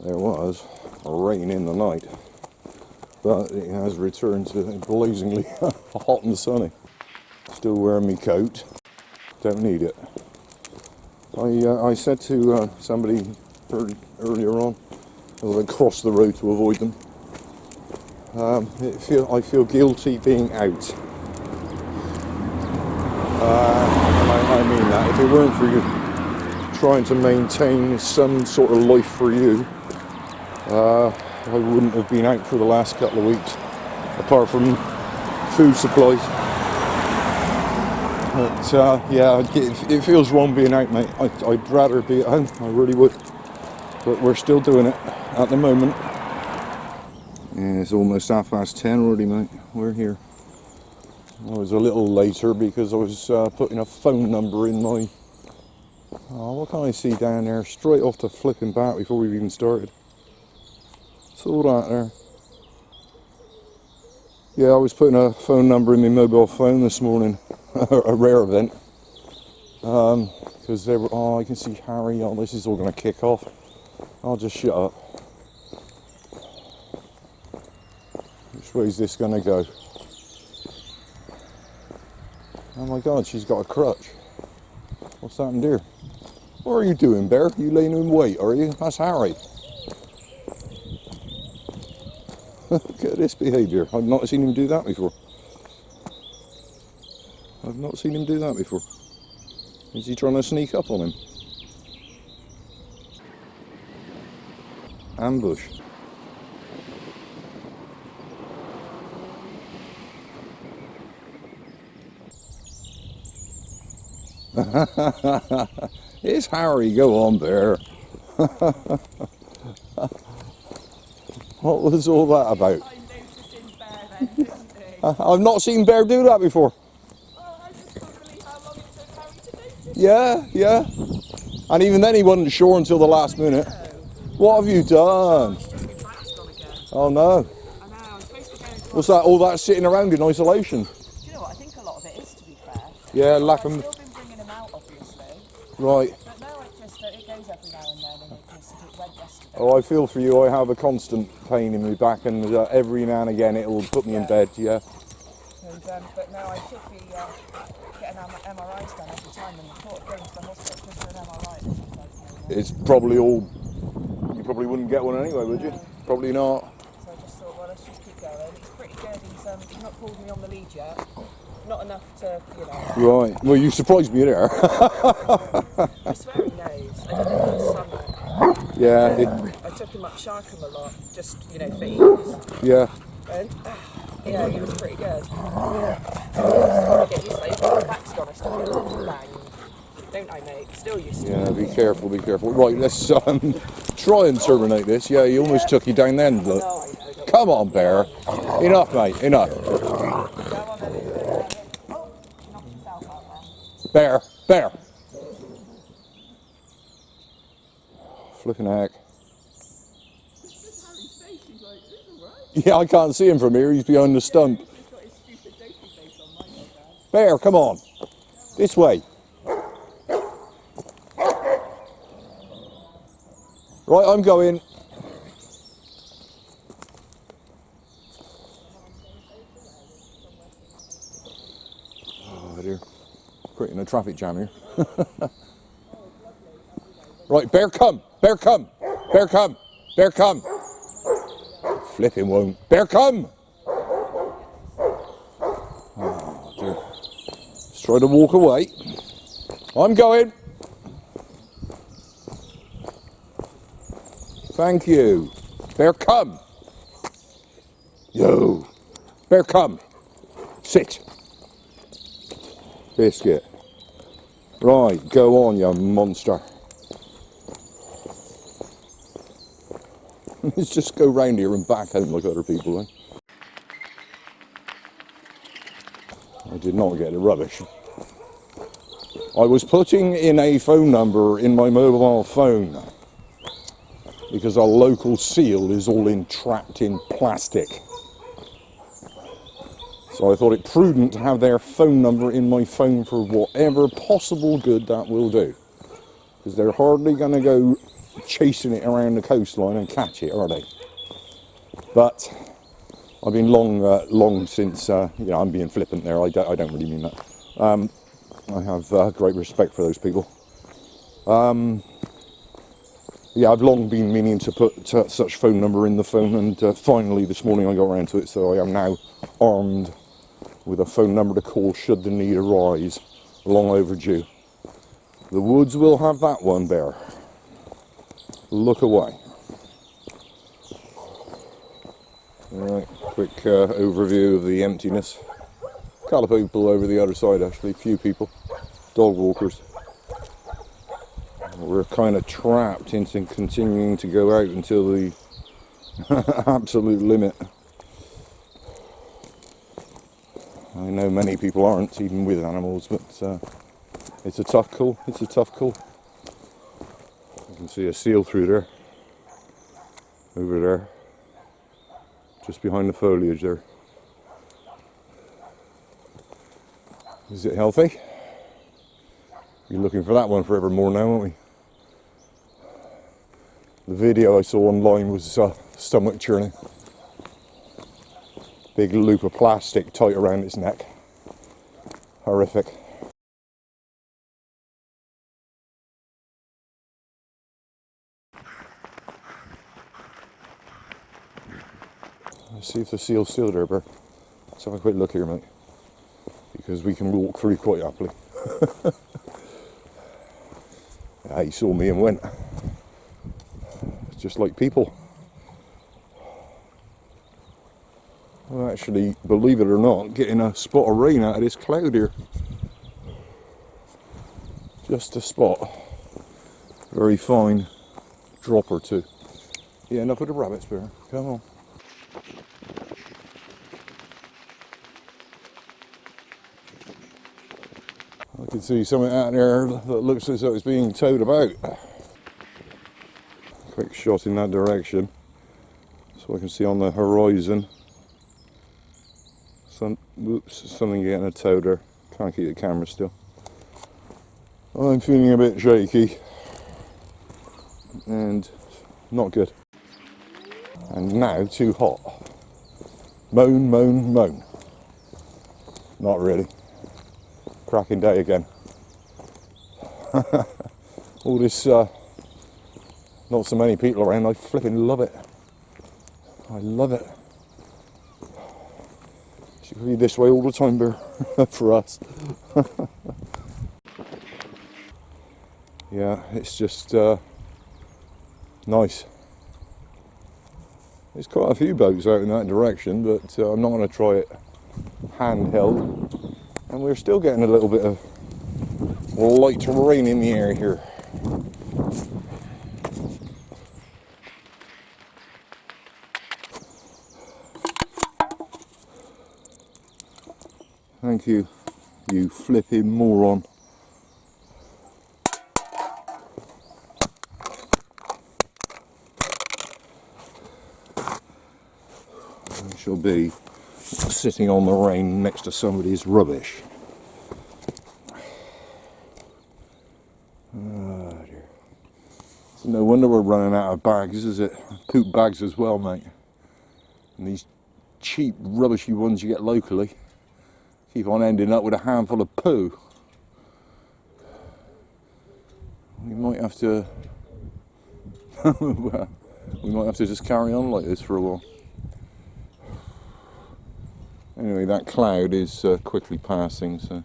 There was rain in the night, but it has returned to blazingly hot and sunny. Still wearing my coat, don't need it. I said to somebody earlier on, as I crossed the road to avoid them, I feel guilty being out. And I mean that. If it weren't for you trying to maintain some sort of life for you, I wouldn't have been out for the last couple of weeks, apart from food supplies. But yeah, it feels wrong being out, mate. I'd rather be at home, I really would. But we're still doing it at the moment. Yeah, it's almost 10:30 already, mate. We're here. I was a little later because I was putting a phone number in my... Oh, what can I see down there? Straight off the flipping bat before we've even started. It's all that there. Yeah, I was putting a phone number in my mobile phone this morning. A rare event. Because they were... Oh, I can see Harry. Oh, this is all going to kick off. I'll just shut up. Which way is this going to go? Oh my God, she's got a crutch. What's happened here? What are you doing, Bear? You laying in wait, are you? That's Harry. Look at this behaviour. I've not seen him do that before. I've not seen him do that before. Is he trying to sneak up on him? Ambush. It's Harry, go on, Bear. What was all that about? I noticed in Bear then, didn't he? I've not seen Bear do that before. Oh, I just can't believe how long it took Harry to notice. Yeah. And even then he wasn't sure until the last minute. What have you done? My back's gone again. Oh no. I know, I'm supposed to go into... What's that, all that sitting around in isolation? Do you know what, I think a lot of it is, to be fair. Yeah, lack I've of... still been bringing him out, obviously. Right. But no, it goes every now and then, and it went yesterday. Oh, I feel for you. I have a constant pain in my back, and every now and again it'll put me in bed, yeah. And, but now I should be getting MRIs done every time, and the thought of going to the hospital just for an MRI isn't like It's probably all... You probably wouldn't get one anyway, would you? Probably not. So I just thought, well, let's just keep going. It's pretty good. He's not pulled me on the lead yet. Not enough to, you know. Right. Well, you surprised me there. I swear he knows. I did it in the summer. Yeah. I took him up Sharkham a lot, just, you know, for ease. Yeah. And, yeah, he was pretty good. Yeah. I get used to it. My back's gone. I still feel bang. Don't I, mate? Still used to it. Yeah, be careful. Right, let's try and terminate this. Yeah, he almost took you down then, look. No, I know. Come on, Bear. Enough, mate, enough. Go on then. Oh, he knocked himself out there. Bear. Flipping heck. Harry's face, he's like, this is alright. Yeah, I can't see him from here. He's behind the stump. He's got his stupid dopey face on my head, Dad. Bear, come on. This way. Right, I'm going. Oh dear. Creating a traffic jam here. Right, Bear, come. Bear, come. Bear, come. Bear, come. Flipping won't. Bear, come. Oh dear. Let's try to walk away. I'm going. Thank you. Bear, come. Yo. Bear, come. Sit. Biscuit. Right, go on, you monster. Let's just go round here and back home like other people, eh? I did not get the rubbish. I was putting in a phone number in my mobile phone because our local seal is all entrapped in plastic. So I thought it prudent to have their phone number in my phone for whatever possible good that will do. Because they're hardly going to go chasing it around the coastline and catch it, are they? But I've been long since, I'm being flippant there, I don't really mean that. I have great respect for those people. Yeah, I've long been meaning to put such phone number in the phone, and finally this morning I got around to it, so I am now armed with a phone number to call should the need arise. Long overdue. The woods will have that one, Bear. Look away. Alright, quick overview of the emptiness. A couple of people over the other side actually, few people. Dog walkers. We're kind of trapped into continuing to go out until the absolute limit. I know many people aren't, even with animals, but it's a tough call. It's a tough call. You can see a seal through there, over there, just behind the foliage there. Is it healthy? We're looking for that one forevermore now, aren't we? The video I saw online was stomach churning. Big loop of plastic tight around its neck. Horrific. Let's see if the seal's still there, Bert. Let's have a quick look here, mate. Because we can walk through quite happily. Yeah, he saw me and went. Just like people. Well, actually, believe it or not, getting a spot of rain out of this cloud here. Just a spot. Very fine drop or two. Yeah, enough with the rabbits, Bear. Come on. I can see something out there that looks as though it's being towed about. Quick shot in that direction so I can see on the horizon something getting a tow there. Can't keep the camera still. I'm feeling a bit shaky and not good. And now too hot. Moan, moan, moan. Not really. Cracking day again. All this not so many people around, I flipping love it. I love it. Should be this way all the time, Bear, for us. Yeah, it's just nice. There's quite a few boats out in that direction, but I'm not going to try it handheld. And we're still getting a little bit of light rain in the air here. Thank you, you flipping moron. I shall be sitting on the rain next to somebody's rubbish. Oh dear. It's no wonder we're running out of bags, is it? Poop bags as well, mate. And these cheap, rubbishy ones you get locally keep on ending up with a handful of poo. We might have to well, we might have to just carry on like this for a while. Anyway, that cloud is quickly passing, so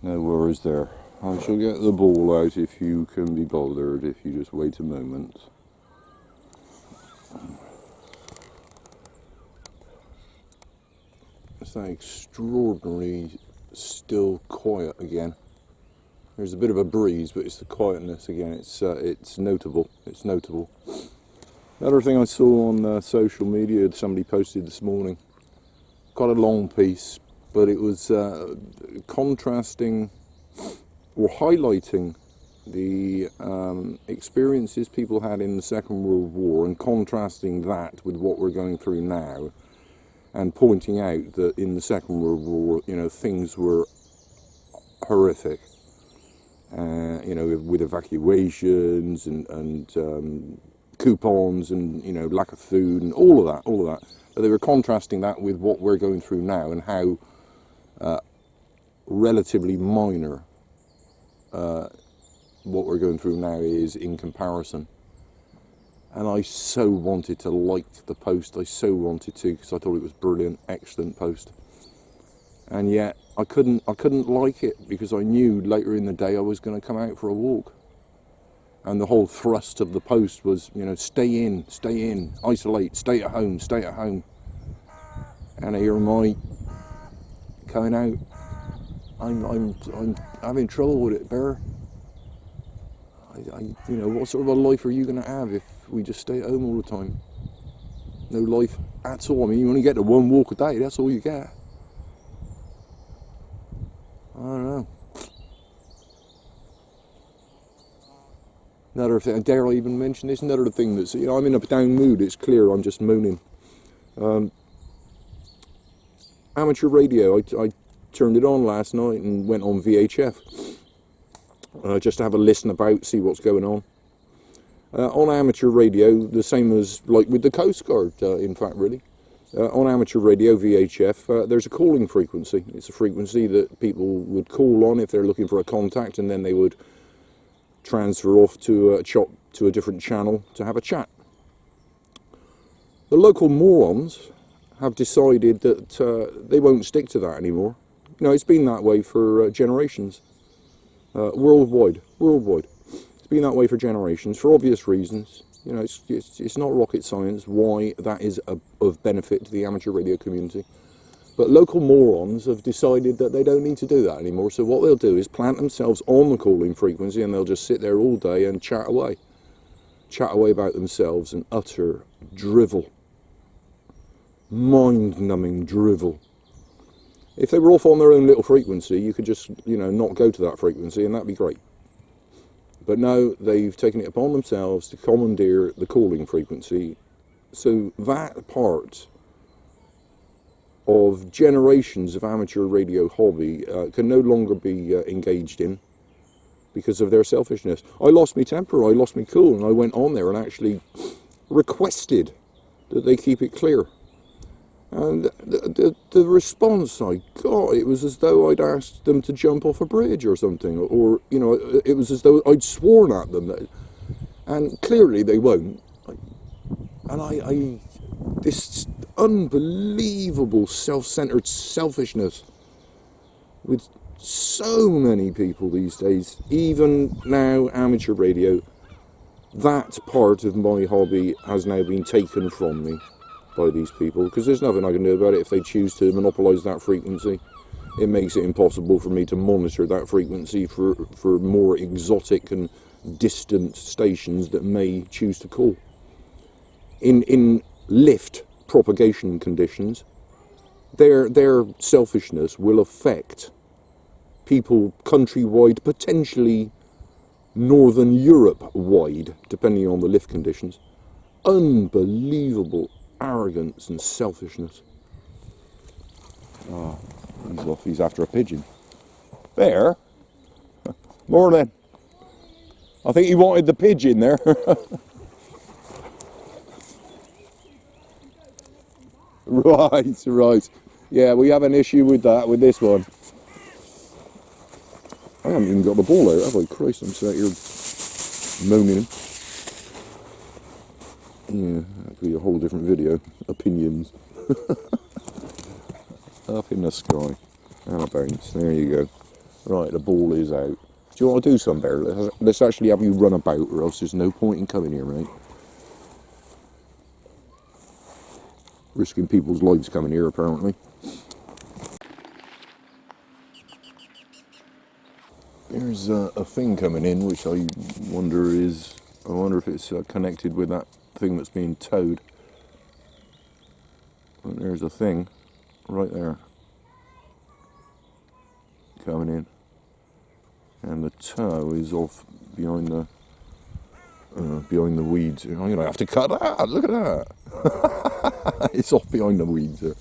no worries there. I shall get the ball out if you can be bothered, if you just wait a moment. It's that extraordinary still quiet again. There's a bit of a breeze, but it's the quietness again. It's notable. It's notable. Another thing I saw on social media, somebody posted this morning. Quite a long piece, but it was contrasting or highlighting the experiences people had in the Second World War and contrasting that with what we're going through now, and pointing out that in the Second World War, things were horrific. you know, with evacuations and coupons and, you know, lack of food and all of that. But they were contrasting that with what we're going through now and how relatively minor what we're going through now is in comparison. And I so wanted to like the post. I so wanted to, because I thought it was brilliant, excellent post. And yet I couldn't like it, because I knew later in the day I was going to come out for a walk. And the whole thrust of the post was, you know, stay in, isolate, stay at home. And here am I coming out. I'm having trouble with it, Bear. You know, what sort of a life are you going to have if we just stay at home all the time? No life at all. I mean, you only get to one walk a day, that's all you get. I don't know. Another thing, dare I even mention this? Another thing that's, you know, I'm in a down mood, it's clear, I'm just moaning. Amateur radio, I turned it on last night and went on VHF. Just to have a listen about, see what's going on. On amateur radio, the same as like with the Coast Guard, in fact, really. On amateur radio, VHF, there's a calling frequency. It's a frequency that people would call on if they're looking for a contact, and then they would transfer off to a different channel to have a chat. The local morons have decided that they won't stick to that anymore. You know, it's been that way for generations. Worldwide. It's been that way for generations, for obvious reasons. You know, it's not rocket science why that is of benefit to the amateur radio community. But local morons have decided that they don't need to do that anymore. So what they'll do is plant themselves on the calling frequency, and they'll just sit there all day and chat away about themselves and utter drivel, mind-numbing drivel. If they were off on their own little frequency, you could just, you know, not go to that frequency, and that'd be great. But no, they've taken it upon themselves to commandeer the calling frequency. So that part of generations of amateur radio hobby can no longer be engaged in because of their selfishness. I lost my temper, I lost my cool, and I went on there and actually requested that they keep it clear. And the response I got, it was as though I'd asked them to jump off a bridge or something, or, you know, it was as though I'd sworn at them, and clearly they won't. And this unbelievable self-centered selfishness with so many people these days, even now amateur radio, that part of my hobby has now been taken from me by these people, because there's nothing I can do about it. If they choose to monopolise that frequency, it makes it impossible for me to monitor that frequency for more exotic and distant stations that may choose to call. In lift propagation conditions, their selfishness will affect people countrywide, potentially Northern Europe wide, depending on the lift conditions. Unbelievable arrogance and selfishness. Oh, he's off. He's after a pigeon. There. Morning. I think he wanted the pigeon there. Right. Yeah, we have an issue with that, with this one. I haven't even got the ball out, have I? Christ, I'm sat here moaning him. Yeah, that could be a whole different video. Opinions. Up in the sky. And a bounce. There you go. Right, the ball is out. Do you want to do some, Bear? Let's actually have you run about, or else there's no point in coming here, mate. Risking people's lives coming here, apparently. There's a thing coming in, which I wonder if it's connected with that thing that's being towed. And there's a thing right there coming in, and the tow is off behind the weeds. I'm gonna have to cut that. Look at that. It's off behind the weeds there.